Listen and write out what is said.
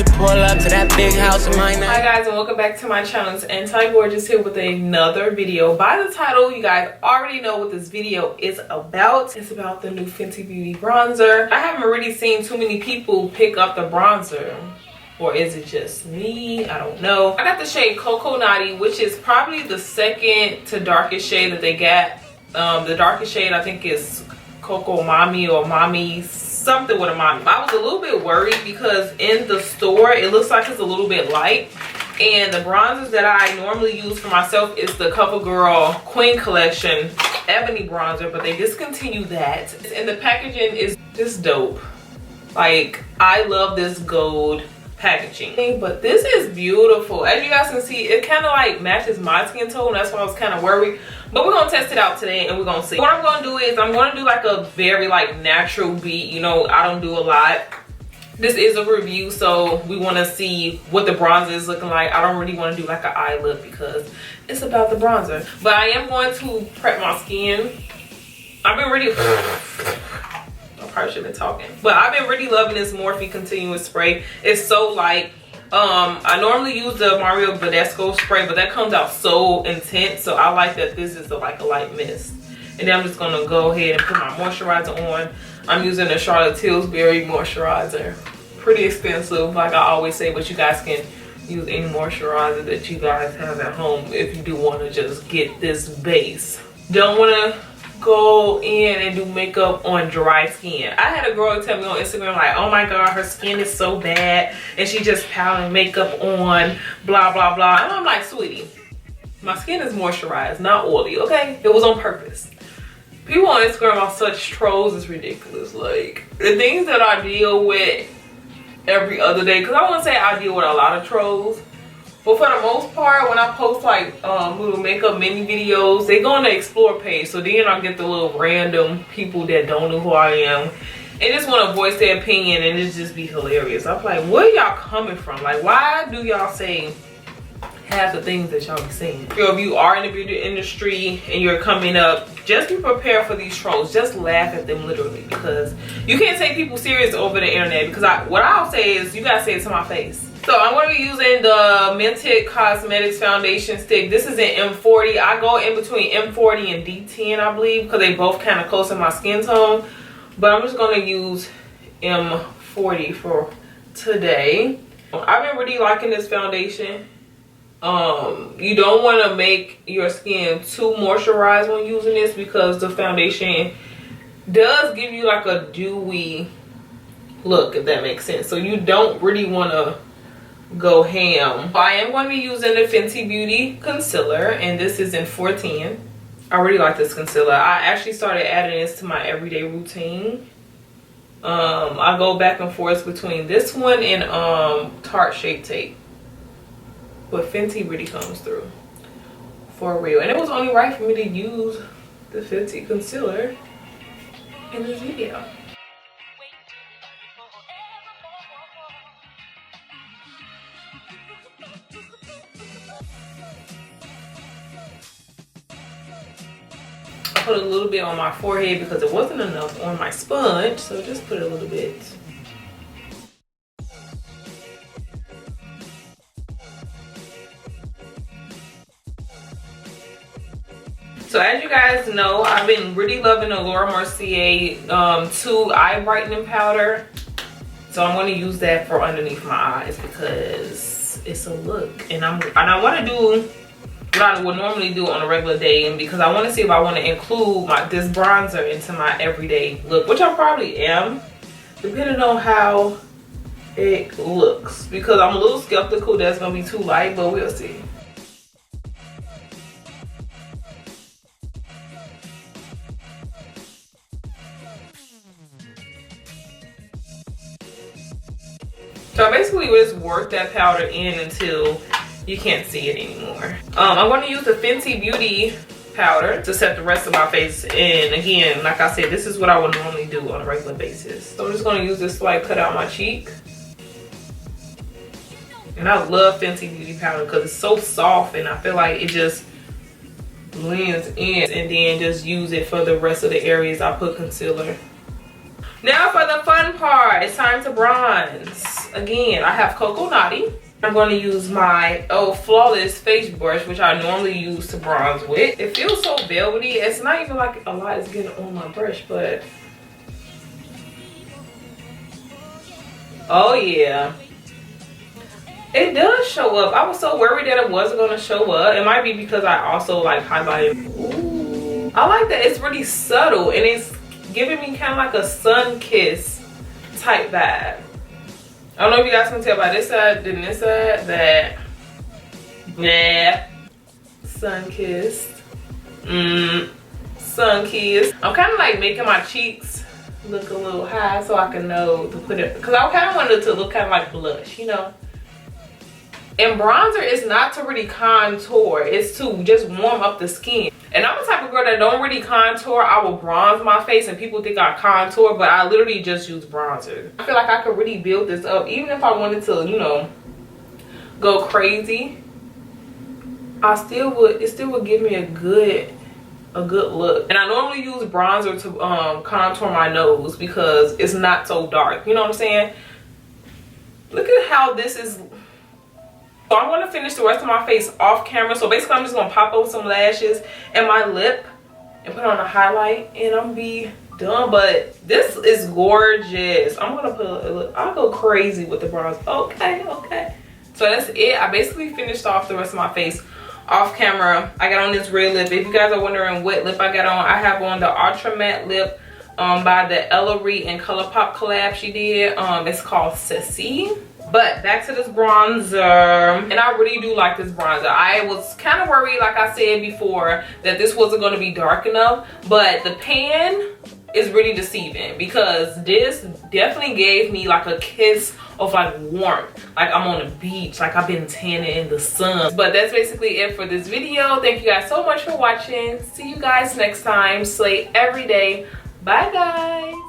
should pull up to that big house of mine. Hi guys, and welcome back to my channel. It's ANTIGORGEOUS here with another video. By the title, you guys already know what this video is about. It's about the new Fenty Beauty bronzer. I haven't really seen too many people pick up the bronzer. Or is it just me? I don't know. I got the shade Coco Naughty, which is probably the second to darkest shade that they got. The darkest shade I think is Coco Mommy or Mommy, something with a mommy. I was a little bit worried because in the store it looks like it's a little bit light, and the bronzers that I normally use for myself is the CoverGirl Queen Collection Ebony bronzer, but they discontinued that. And the packaging is just dope. Like, I love this gold packaging, but this is beautiful. As you guys can see, it kind of like matches my skin tone. That's why I was kind of worried, but we're gonna test it out today and we're gonna see. What I'm gonna do is I'm gonna do like a very like natural beat. You know, I don't do a lot. This is a review, so we want to see what the bronzer is looking like. I don't really want to do like an eye look because it's about the bronzer, but I am going to prep my skin. I've been really probably shouldn't have been talking, but I've been really loving this Morphe continuous spray. It's so light. I normally use the Mario Badescu spray, but that comes out so intense, so I like that this is like a light mist. And then I'm just gonna go ahead and put my moisturizer on. I'm using the Charlotte Tilbury moisturizer. Pretty expensive, like I always say, but you guys can use any moisturizer that you guys have at home if you do want to just get this base. Don't want to go in and do makeup on dry skin. I had a girl tell me on Instagram like, oh my god, her skin is so bad and she just piling makeup on, blah blah blah. And I'm like, sweetie, my skin is moisturized, not oily, okay? It was on purpose. People on Instagram are such trolls, it's ridiculous. Like, the things that I deal with every other day, because I wouldn't say I deal with a lot of trolls, but for the most part, when I post like little makeup mini videos, they go on the explore page. So then I get the little random people that don't know who I am and just want to voice their opinion, and it just be hilarious. I'm like, where y'all coming from? Like, why do y'all say half the things that y'all be saying? If you are in the beauty industry and you're coming up, just be prepared for these trolls. Just laugh at them literally, because you can't take people serious over the internet. Because what I'll say is, you gotta say it to my face. So I'm going to be using the Mented Cosmetics foundation stick. This is in M40. I go in between M40 and D10, I believe, because they both kind of close to my skin tone. But I'm just going to use M40 for today. I've been really liking this foundation. You don't want to make your skin too moisturized when using this, because the foundation does give you like a dewy look, if that makes sense. So you don't really want to go ham. I am going to be using the Fenty Beauty concealer, and this is in 410. I really like this concealer. I actually started adding this to my everyday routine. I go back and forth between this one and Tarte Shape Tape, but Fenty really comes through for real, and it was only right for me to use the Fenty concealer in this video. Put a little bit on my forehead because it wasn't enough on my sponge, so just put a little bit. So as you guys know, I've been really loving the Laura Mercier 2 eye brightening powder, so I'm going to use that for underneath my eyes because it's a look, and I want to do what I would normally do on a regular day, and because I want to see if I want to include this bronzer into my everyday look, which I probably am, depending on how it looks, because I'm a little skeptical that's going to be too light, but we'll see. So I basically just work that powder in until you can't see it anymore. I'm going to use the Fenty Beauty powder to set the rest of my face. And again, like I said, this is what I would normally do on a regular basis. So I'm just going to use this to like cut out my cheek. And I love Fenty Beauty powder because it's so soft, and I feel like it just blends in, and then just use it for the rest of the areas I put concealer. Now for the fun part, it's time to bronze. again, I have Coco Naughty. I'm going to use my Flawless face brush, which I normally use to bronze with. It feels so velvety. It's not even like a lot is getting on my brush, but oh yeah, it does show up. I was so worried that it wasn't going to show up. It might be because I also like highlighted. Ooh, I like that it's really subtle and it's giving me kind of like a sun kiss type vibe. I don't know if you guys can tell by this side, then this side, that sun kissed, sun kissed. I'm kind of like making my cheeks look a little high so I can know to put it, because I kind of wanted it to look kind of like blush, you know. And bronzer is not to really contour, it's to just warm up the skin. And I'm the type of girl that don't really contour. I will bronze my face and people think I contour, but I literally just use bronzer. I feel like I could really build this up even if I wanted to, you know, go crazy. It still would give me a good look. And I normally use bronzer to contour my nose because it's not so dark, you know what I'm saying? Look at how this is. So I'm going to finish the rest of my face off camera. So basically I'm just going to pop over some lashes and my lip and put on a highlight and I'm be done. But this is gorgeous. I'm going to put I'll go crazy with the bronze. Okay. So that's it. I basically finished off the rest of my face off camera. I got on this red lip. If you guys are wondering what lip I got on, I have on the Ultra Matte lip by the Ellery and ColourPop collab she did. It's called Sassy. But back to this bronzer, and I really do like this bronzer. I was kind of worried, like I said before, that this wasn't going to be dark enough, but the pan is really deceiving because this definitely gave me like a kiss of like warmth, like I'm on the beach, like I've been tanning in the sun. But that's basically it for this video. Thank you guys so much for watching. See you guys next time. Slay every day. Bye guys.